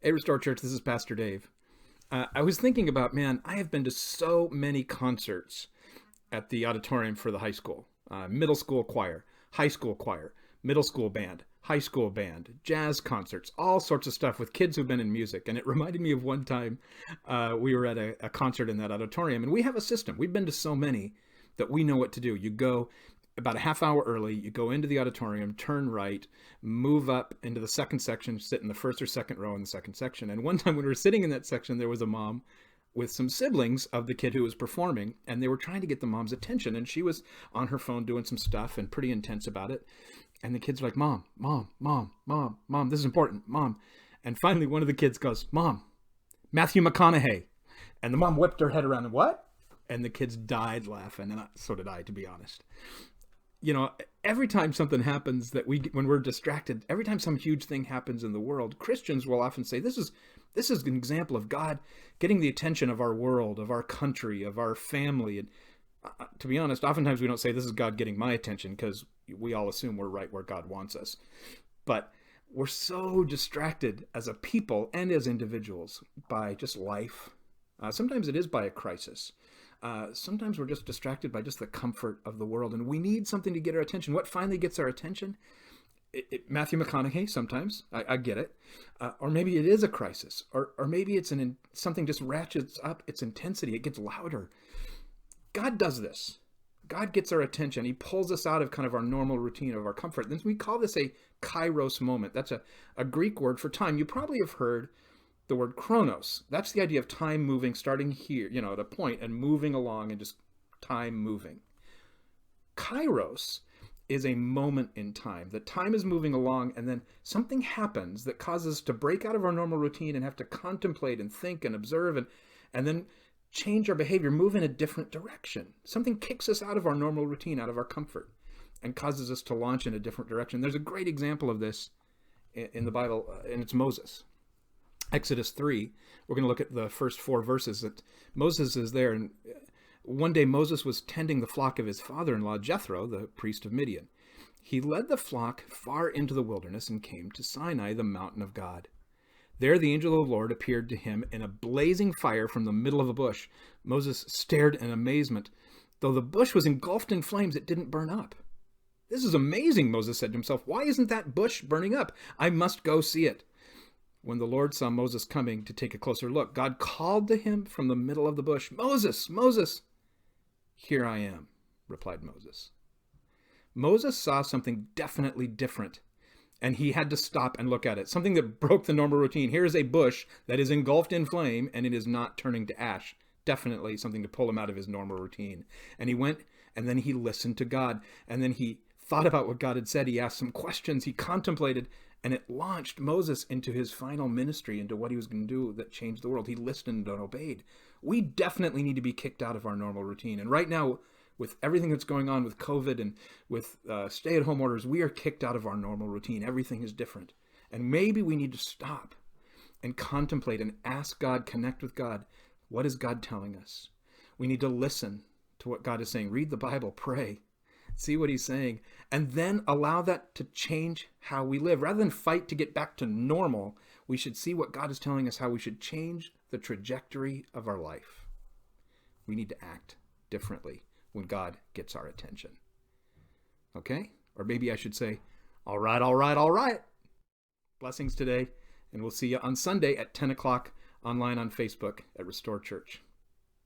Hey, Restore Church, this is Pastor Dave. I was thinking about, man, I have been to so many concerts at the auditorium for the high school, middle school choir, high school choir, middle school band, high school band, jazz concerts, all sorts of stuff with kids who've been in music. And it reminded me of one time we were at a concert in that auditorium, and we have a system. We've been to so many that we know what to do. You go about a half hour early, you go into the auditorium, turn right, move up into the second section, sit in the first or second row in the second section. And one time when we were sitting in that section, there was a mom with some siblings of the kid who was performing, and they were trying to get the mom's attention. And she was on her phone doing some stuff and pretty intense about it. And the kids were like, Mom, Mom, Mom, Mom, Mom, this is important, Mom. And finally, one of the kids goes, Mom, Matthew McConaughey. And the mom whipped her head around and what? And the kids died laughing. And so did I, to be honest. You know, every time something happens when we're distracted, every time some huge thing happens in the world, Christians will often say, this is an example of God getting the attention of our world, of our country, of our family. And to be honest, oftentimes we don't say this is God getting my attention because we all assume we're right where God wants us. But we're so distracted as a people and as individuals by just life. Sometimes it is by a crisis. Sometimes we're just distracted by just the comfort of the world, and we need something to get our attention. What finally gets our attention? Matthew McConaughey, sometimes. I get it. Or maybe it is a crisis. Or maybe it's something just ratchets up its intensity. It gets louder. God does this. God gets our attention. He pulls us out of kind of our normal routine of our comfort. Then we call this a kairos moment. That's a Greek word for time. You probably have heard the word chronos. That's the idea of time moving, starting here, at a point and moving along and just time moving. Kairos is a moment in time. The time is moving along and then something happens that causes us to break out of our normal routine and have to contemplate and think and observe and then change our behavior, move in a different direction. Something kicks us out of our normal routine, out of our comfort, and causes us to launch in a different direction. There's a great example of this in the Bible, and it's Moses. Exodus 3, we're going to look at the first 4 verses that Moses is there. And one day Moses was tending the flock of his father-in-law, Jethro, the priest of Midian. He led the flock far into the wilderness and came to Sinai, the mountain of God. There the angel of the Lord appeared to him in a blazing fire from the middle of a bush. Moses stared in amazement. Though the bush was engulfed in flames, it didn't burn up. This is amazing, Moses said to himself. Why isn't that bush burning up? I must go see it. When the Lord saw Moses coming to take a closer look, God called to him from the middle of the bush, Moses, Moses. Here I am, replied Moses. Moses saw something definitely different, and he had to stop and look at it. Something that broke the normal routine. Here is a bush that is engulfed in flame, and it is not turning to ash. Definitely something to pull him out of his normal routine. And he went, and then he listened to God, and then he thought about what God had said. He asked some questions. He contemplated, and it launched Moses into his final ministry, into what he was going to do that changed the world. He listened and obeyed. We definitely need to be kicked out of our normal routine. And right now, with everything that's going on with COVID and with stay-at-home orders, we are kicked out of our normal routine. Everything is different. And maybe we need to stop and contemplate and ask God, connect with God. What is God telling us? We need to listen to what God is saying. Read the Bible, pray. See what he's saying, and then allow that to change how we live. Rather than fight to get back to normal, we should see what God is telling us, how we should change the trajectory of our life. We need to act differently when God gets our attention. Okay? Or maybe I should say, all right, all right, all right. Blessings today, and we'll see you on Sunday at 10 o'clock online on Facebook at Restore Church.